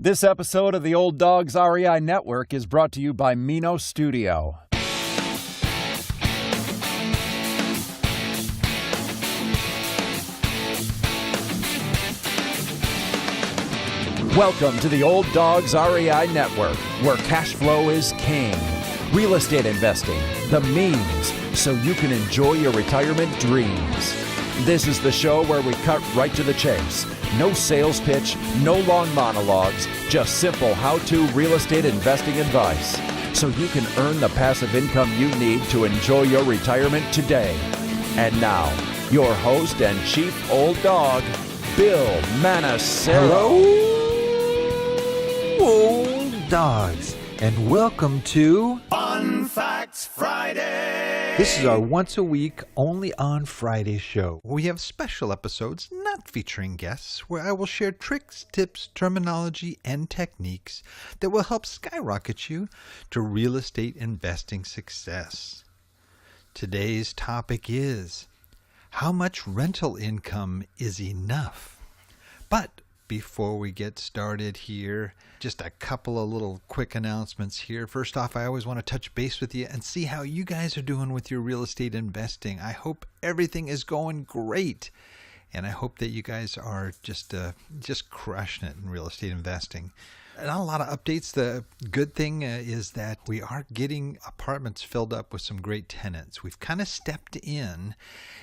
This episode of the Old Dogs REI Network is brought to you by Mino Studio. Welcome to the Old Dogs REI Network, where cash flow is king. Real estate investing, the means, so you can enjoy your retirement dreams. This is the show where we cut right to the chase. No sales pitch, no long monologues, just simple how-to real estate investing advice, so you can earn the passive income you need to enjoy your retirement today. And now, your host and chief old dog, Bill Manassero. Hello, old dogs, and welcome to Fun Facts Friday. This is our once-a-week, only on Friday show. We have special episodes not featuring guests where I will share tricks, tips, terminology, and techniques that will help skyrocket you to real estate investing success. Today's topic is, how much rental income is enough? But before we get started here, just a couple of little quick announcements here. First off, I always want to touch base with you and see how you guys are doing with your real estate investing. I hope everything is going great, and I hope that you guys are just crushing it in real estate investing. Not a lot of updates. The good thing is that we are getting apartments filled up with some great tenants. We've kind of stepped in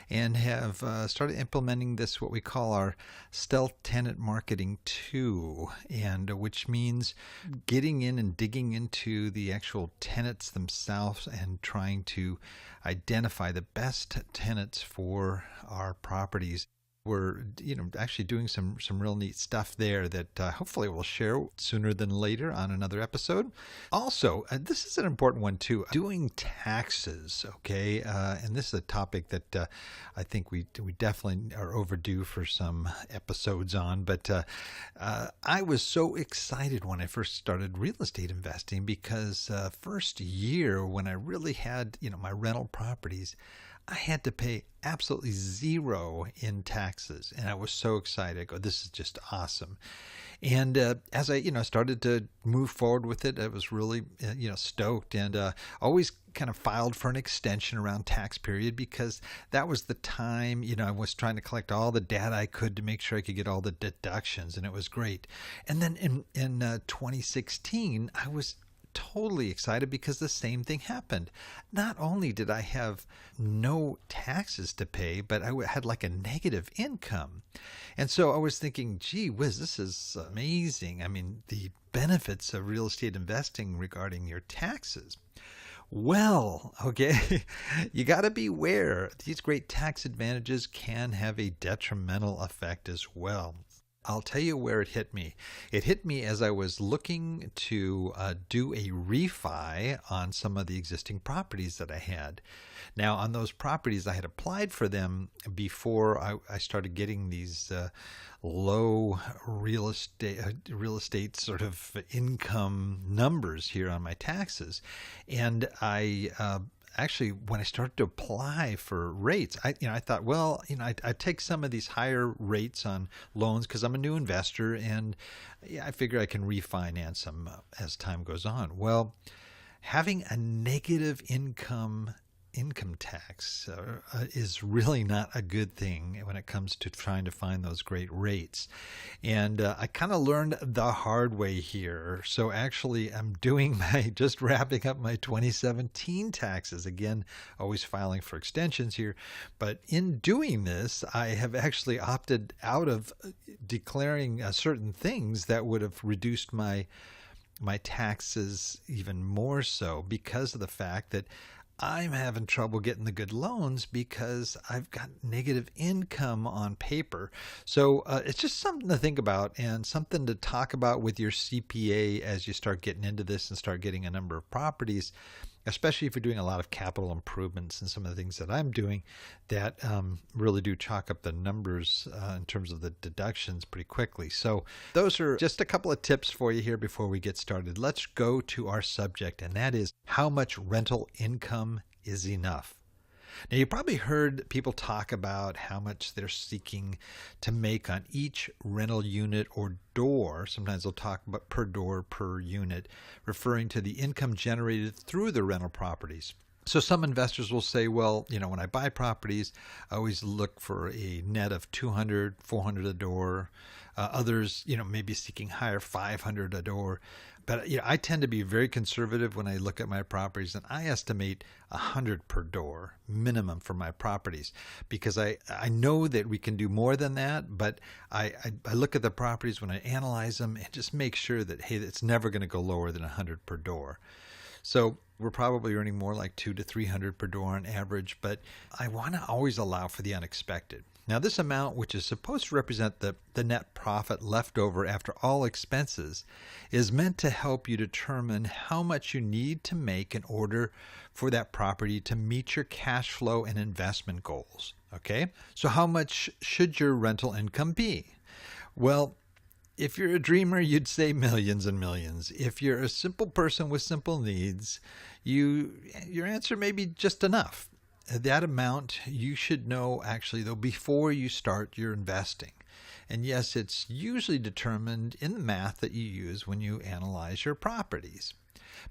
and have started implementing this, what we call our stealth tenant marketing 2, and which means getting in and digging into the actual tenants themselves and trying to identify the best tenants for our properties. We're, actually doing some real neat stuff there that hopefully we'll share sooner than later on another episode. Also, this is an important one too, doing taxes, okay? And this is a topic that I think we definitely are overdue for some episodes on. But I was so excited when I first started real estate investing because first year when I really had, my rental properties, I had to pay absolutely zero in taxes, and I was so excited. I go, this is just awesome. And as I, started to move forward with it, I was really, stoked, and always kind of filed for an extension around tax period because that was the time, I was trying to collect all the data I could to make sure I could get all the deductions, and it was great. And then in 2016, I was totally excited because the same thing happened. Not only did I have no taxes to pay, but I had like a negative income. And so I was thinking, gee whiz, this is amazing. I mean, the benefits of real estate investing regarding your taxes. Well, okay, you got to beware. These great tax advantages can have a detrimental effect as well. I'll tell you where it hit me. It hit me as I was looking to do a refi on some of the existing properties that I had. Now, on those properties, I had applied for them before I started getting these low real estate sort of income numbers here on my taxes. And I actually, when I started to apply for rates, I thought, well, I take some of these higher rates on loans because I'm a new investor, and I figure I can refinance them as time goes on. Well, having a negative income tax is really not a good thing when it comes to trying to find those great rates. And I kind of learned the hard way here. So actually I'm just wrapping up my 2017 taxes. Again, always filing for extensions here. But in doing this, I have actually opted out of declaring certain things that would have reduced my taxes even more so because of the fact that I'm having trouble getting the good loans because I've got negative income on paper. So it's just something to think about and something to talk about with your CPA as you start getting into this and start getting a number of properties, especially if you're doing a lot of capital improvements and some of the things that I'm doing that really do chalk up the numbers in terms of the deductions pretty quickly. So those are just a couple of tips for you here before we get started. Let's go to our subject, and that is how much rental income is enough. Now, you probably heard people talk about how much they're seeking to make on each rental unit or door. Sometimes they'll talk about per door, per unit, referring to the income generated through the rental properties. So some investors will say, well, when I buy properties, I always look for a net of 200, 400 a door. Others, maybe seeking higher, 500 a door. But I tend to be very conservative when I look at my properties, and I estimate 100 per door minimum for my properties, because I know that we can do more than that. But I look at the properties when I analyze them and just make sure that, hey, it's never going to go lower than 100 per door. So we're probably earning more like 200 to 300 per door on average, but I want to always allow for the unexpected. Now, this amount, which is supposed to represent the net profit left over after all expenses, is meant to help you determine how much you need to make in order for that property to meet your cash flow and investment goals. Okay? So how much should your rental income be? Well, if you're a dreamer, you'd say millions and millions. If you're a simple person with simple needs, your answer may be just enough. That amount you should know, actually, though, before you start your investing. And yes, it's usually determined in the math that you use when you analyze your properties.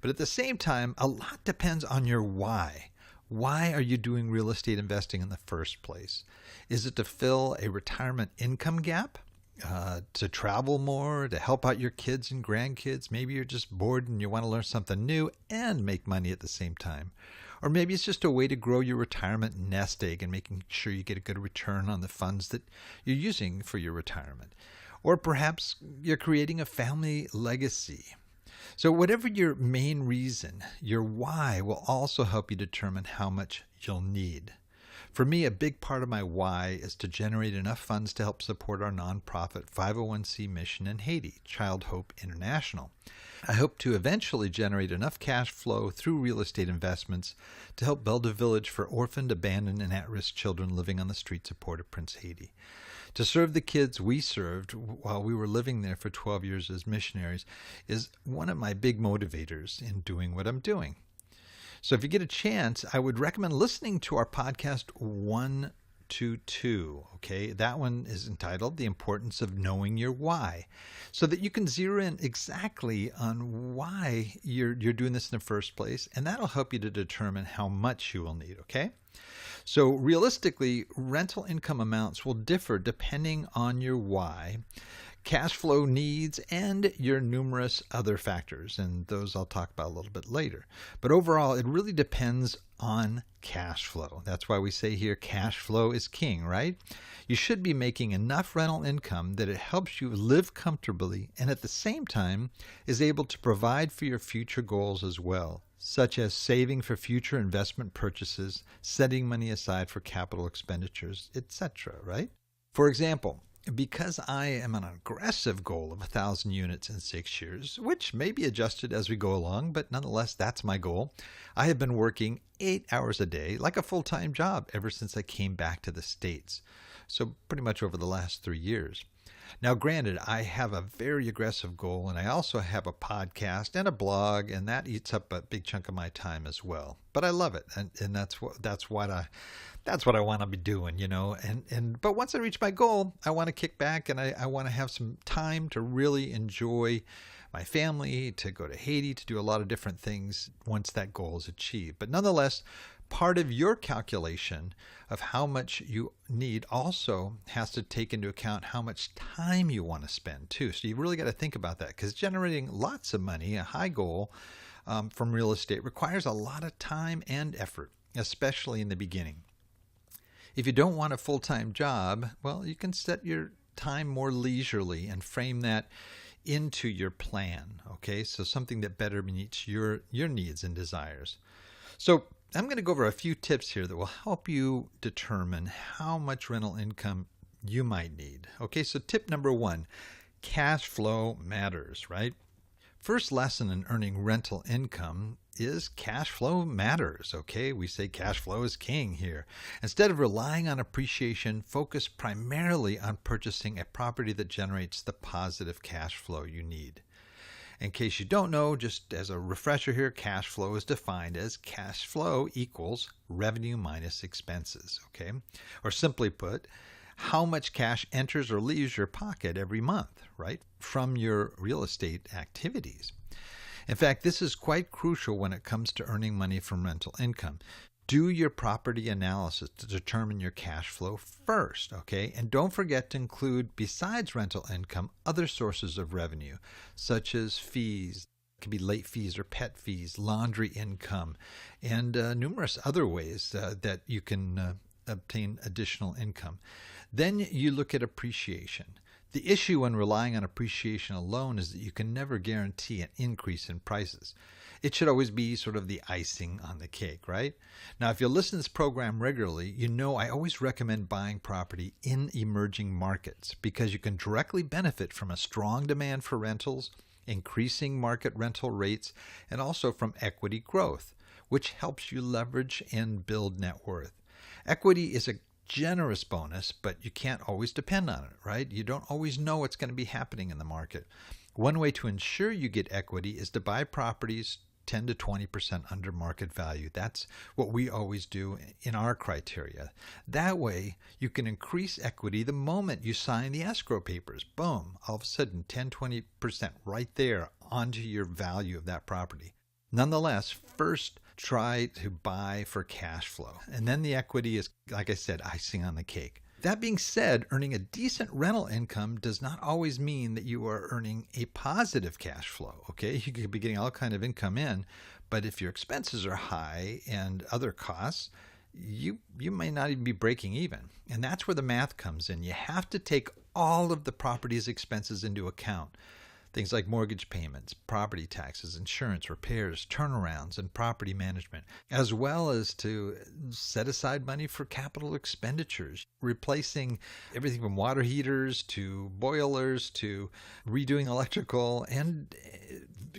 But at the same time, a lot depends on your why. Why are you doing real estate investing in the first place? Is it to fill a retirement income gap? To travel more, to help out your kids and grandkids? Maybe you're just bored and you want to learn something new and make money at the same time. Or maybe it's just a way to grow your retirement nest egg and making sure you get a good return on the funds that you're using for your retirement. Or perhaps you're creating a family legacy. So whatever your main reason, your why will also help you determine how much you'll need. For me, a big part of my why is to generate enough funds to help support our nonprofit 501c mission in Haiti, Child Hope International. I hope to eventually generate enough cash flow through real estate investments to help build a village for orphaned, abandoned, and at-risk children living on the streets of Port-au-Prince, Haiti. To serve the kids we served while we were living there for 12 years as missionaries is one of my big motivators in doing what I'm doing. So if you get a chance, I would recommend listening to our podcast 122. Okay, that one is entitled The Importance of Knowing Your Why, so that you can zero in exactly on why you're doing this in the first place, and that'll help you to determine how much you will need. Okay, so realistically, rental income amounts will differ depending on your why, cash flow needs, and your numerous other factors, and those I'll talk about a little bit later. But overall, it really depends on cash flow. That's why we say here cash flow is king, right? You should be making enough rental income that it helps you live comfortably and at the same time is able to provide for your future goals as well, such as saving for future investment purchases, setting money aside for capital expenditures, etc., right? For example, because I am an aggressive goal of 1,000 units in 6 years, which may be adjusted as we go along, but nonetheless, that's my goal. I have been working 8 hours a day like a full-time job ever since I came back to the States. So pretty much over the last 3 years. Now, granted, I have a very aggressive goal, and I also have a podcast and a blog, and that eats up a big chunk of my time as well. But I love it, and that's what I want to be doing, you know. But once I reach my goal, I want to kick back and I want to have some time to really enjoy my family, to go to Haiti, to do a lot of different things once that goal is achieved. But nonetheless, part of your calculation of how much you need also has to take into account how much time you want to spend too. So you really got to think about that, because generating lots of money, a high goal from real estate, requires a lot of time and effort, especially in the beginning. If you don't want a full-time job, well, you can set your time more leisurely and frame that into your plan, okay? So something that better meets your needs and desires. So I'm going to go over a few tips here that will help you determine how much rental income you might need. Okay, so tip number 1, cash flow matters, right? First lesson in earning rental income is cash flow matters, okay? We say cash flow is king here. Instead of relying on appreciation, focus primarily on purchasing a property that generates the positive cash flow you need. In case you don't know, just as a refresher here, cash flow is defined as cash flow equals revenue minus expenses, okay? Or simply put, how much cash enters or leaves your pocket every month, right, from your real estate activities. In fact, this is quite crucial when it comes to earning money from rental income. Do your property analysis to determine your cash flow first, okay? And don't forget to include, besides rental income, other sources of revenue, such as fees. It could be late fees or pet fees, laundry income, and numerous other ways that you can obtain additional income. Then you look at appreciation. The issue when relying on appreciation alone is that you can never guarantee an increase in prices. It should always be sort of the icing on the cake, right? Now, if you listen to this program regularly, you know I always recommend buying property in emerging markets because you can directly benefit from a strong demand for rentals, increasing market rental rates, and also from equity growth, which helps you leverage and build net worth. Equity is a generous bonus, but you can't always depend on it, right? You don't always know what's going to be happening in the market. One way to ensure you get equity is to buy properties 10 to 20% under market value. That's what we always do in our criteria. That way, you can increase equity the moment you sign the escrow papers. Boom, all of a sudden 10, 20% right there onto your value of that property. Nonetheless, first try to buy for cash flow. And then the equity is, like I said, icing on the cake. That being said, earning a decent rental income does not always mean that you are earning a positive cash flow, okay? You could be getting all kind of income in, but if your expenses are high and other costs, you may not even be breaking even. And that's where the math comes in. You have to take all of the property's expenses into account. Things like mortgage payments, property taxes, insurance, repairs, turnarounds, and property management, as well as to set aside money for capital expenditures, replacing everything from water heaters to boilers to redoing electrical and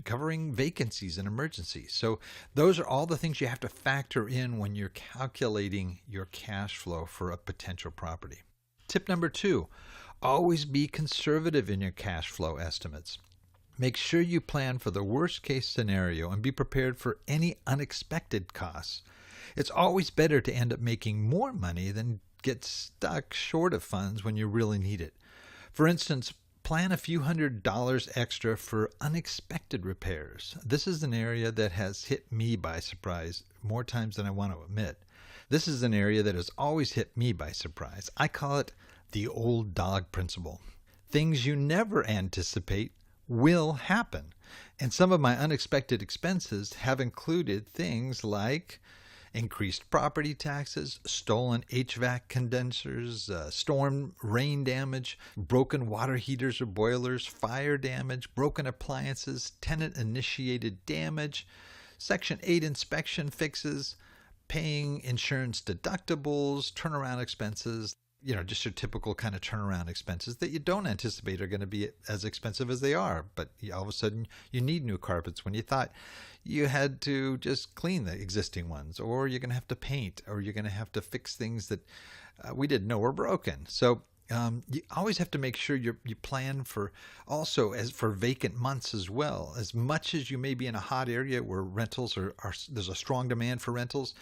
covering vacancies and emergencies. So those are all the things you have to factor in when you're calculating your cash flow for a potential property. Tip number 2, always be conservative in your cash flow estimates. Make sure you plan for the worst case scenario and be prepared for any unexpected costs. It's always better to end up making more money than get stuck short of funds when you really need it. For instance, plan a few $100s extra for unexpected repairs. This is an area that has hit me by surprise more times than I want to admit. This is an area that has always hit me by surprise. I call it the old dog principle. Things you never anticipate will happen. And some of my unexpected expenses have included things like increased property taxes, stolen HVAC condensers, storm rain damage, broken water heaters or boilers, fire damage, broken appliances, tenant-initiated damage, Section 8 inspection fixes, paying insurance deductibles, turnaround expenses, just your typical kind of turnaround expenses that you don't anticipate are going to be as expensive as they are. But all of a sudden, you need new carpets when you thought you had to just clean the existing ones, or you're going to have to paint, or you're going to have to fix things that we didn't know were broken. So you always have to make sure you plan for also as for vacant months as well. As much as you may be in a hot area where rentals are there's a strong demand for rentals,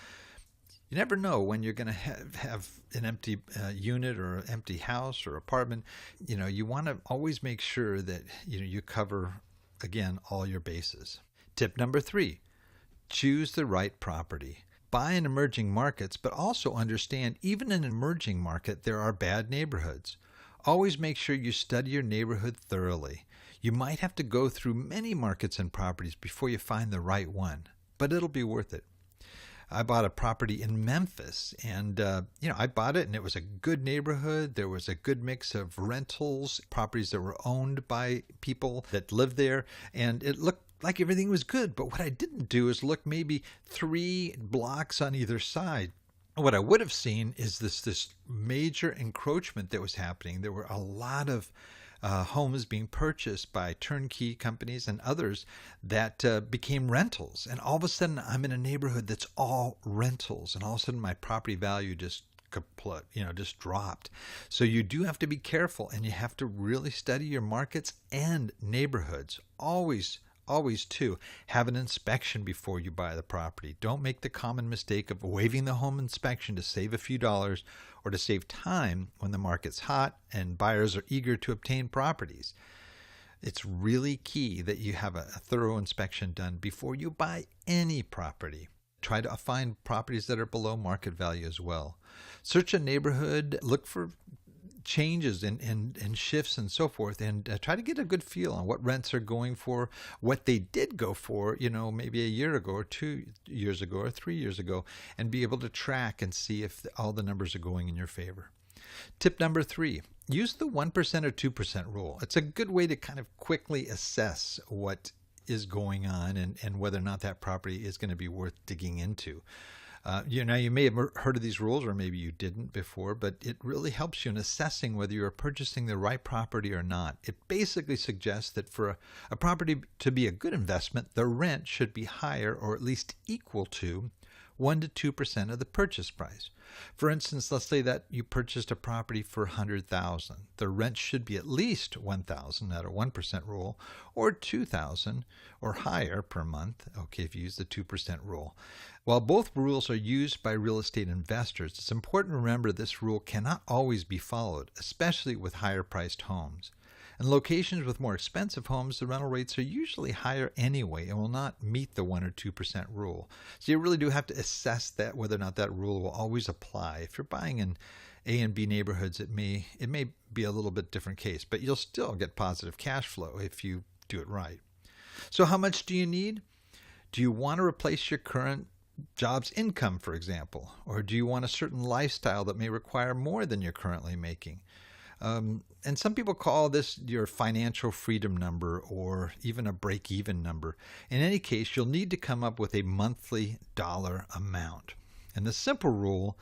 you never know when you're going to have an empty unit or an empty house or apartment. You want to always make sure that you cover, again, all your bases. Tip number 3, choose the right property. Buy in emerging markets, but also understand even in an emerging market, there are bad neighborhoods. Always make sure you study your neighborhood thoroughly. You might have to go through many markets and properties before you find the right one, but it'll be worth it. I bought a property in Memphis, and I bought it, and it was a good neighborhood. There was a good mix of rentals, properties that were owned by people that lived there, and it looked like everything was good. But what I didn't do is look maybe 3 blocks on either side. What I would have seen is this major encroachment that was happening. There were a lot of homes being purchased by turnkey companies and others that became rentals. And all of a sudden, I'm in a neighborhood that's all rentals. And all of a sudden, my property value just dropped. So you do have to be careful, and you have to really study your markets and neighborhoods. Always Always, too, have an inspection before you buy the property. Don't make the common mistake of waiving the home inspection to save a few dollars or to save time when the market's hot and buyers are eager to obtain properties. It's really key that you have a thorough inspection done before you buy any property. Try to find properties that are below market value as well. Search a neighborhood, look for changes and shifts and so forth, and try to get a good feel on what rents are going for, what they did go for, maybe a year ago or 2 years ago or 3 years ago, and be able to track and see if all the numbers are going in your favor. Tip number 3, use the 1% or 2% rule. It's a good way to kind of quickly assess what is going on and whether or not that property is going to be worth digging into. You may have heard of these rules, or maybe you didn't before, but it really helps you in assessing whether you are purchasing the right property or not. It basically suggests that for a property to be a good investment, the rent should be higher or at least equal to 1% to 2% of the purchase price. For instance, let's say that you purchased a property for $100,000. The rent should be at least $1,000 at a 1% rule, or $2,000 or higher per month, okay, if you use the 2% rule. While both rules are used by real estate investors, it's important to remember this rule cannot always be followed, especially with higher priced homes. In locations with more expensive homes, the rental rates are usually higher anyway and will not meet the 1% or 2% rule. So you really do have to assess that, whether or not that rule will always apply. If you're buying in A and B neighborhoods, it may be a little bit different case, but you'll still get positive cash flow if you do it right. So how much do you need? Do you want to replace your current job's income, for example? Or do you want a certain lifestyle that may require more than you're currently making? And some people call this your financial freedom number or even a break-even number. In any case, you'll need to come up with a monthly dollar amount. And the simple rule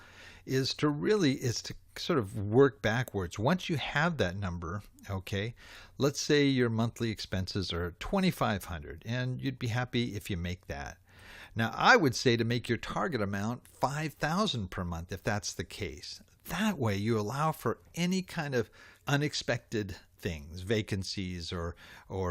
is to sort of work backwards. Once you have that number, okay, let's say your monthly expenses are $2,500, and you'd be happy if you make that. Now, I would say to make your target amount $5,000 per month if that's the case. That way you allow for any kind of unexpected things, vacancies or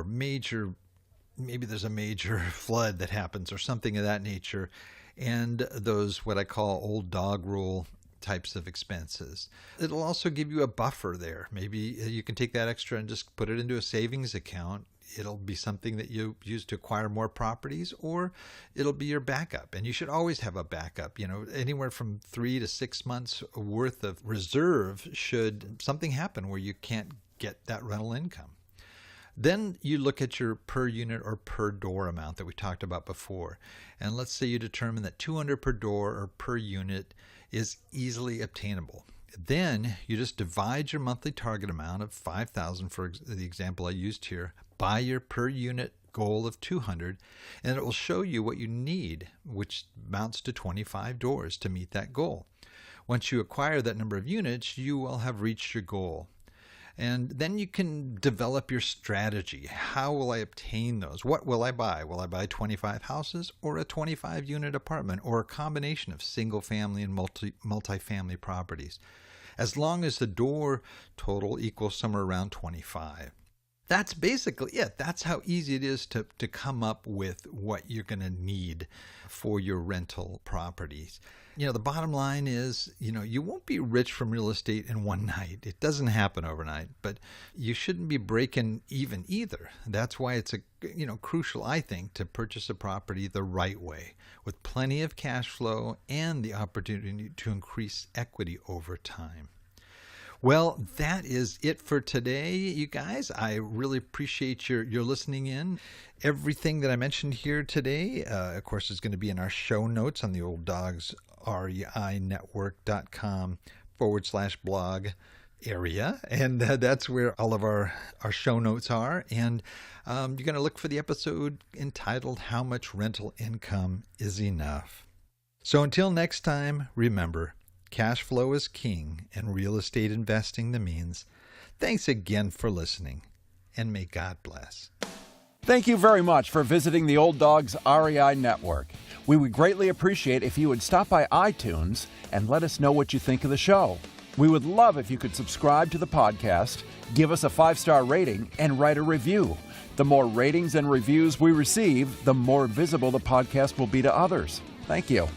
maybe there's a major flood that happens or something of that nature, and those what I call old dog rule types of expenses. It'll also give you a buffer there. Maybe you can take that extra and just put it into a savings account. It'll be something that you use to acquire more properties, or it'll be your backup. And you should always have a backup, anywhere from 3 to 6 months worth of reserve should something happen where you can't get that rental income. Then you look at your per unit or per door amount that we talked about before. And let's say you determine that $200 per door or per unit is easily obtainable. Then you just divide your monthly target amount of $5,000, for the example I used here, by your per unit goal of $200, and it will show you what you need, which amounts to 25 doors to meet that goal. Once you acquire that number of units, you will have reached your goal. And then you can develop your strategy. How will I obtain those? What will I buy? Will I buy 25 houses or a 25-unit apartment or a combination of single-family and multi-family properties? As long as the door total equals somewhere around 25. That's basically it. That's how easy it is to come up with what you're going to need for your rental properties. The bottom line is, you won't be rich from real estate in one night. It doesn't happen overnight, but you shouldn't be breaking even either. That's why it's crucial, I think, to purchase a property the right way with plenty of cash flow and the opportunity to increase equity over time. Well, that is it for today, you guys. I really appreciate your listening in. Everything that I mentioned here today, of course, is going to be in our show notes on the olddogsreinetwork.com/blog area. And that's where all of our show notes are. And you're going to look for the episode entitled How Much Rental Income is Enough. So until next time, remember, cash flow is king and real estate investing the means. Thanks again for listening, and may God bless. Thank you very much for visiting the Old Dogs REI Network. We would greatly appreciate if you would stop by iTunes and let us know what you think of the show. We would love if you could subscribe to the podcast, give us a 5-star rating, and write a review. The more ratings and reviews we receive, the more visible the podcast will be to others. Thank you.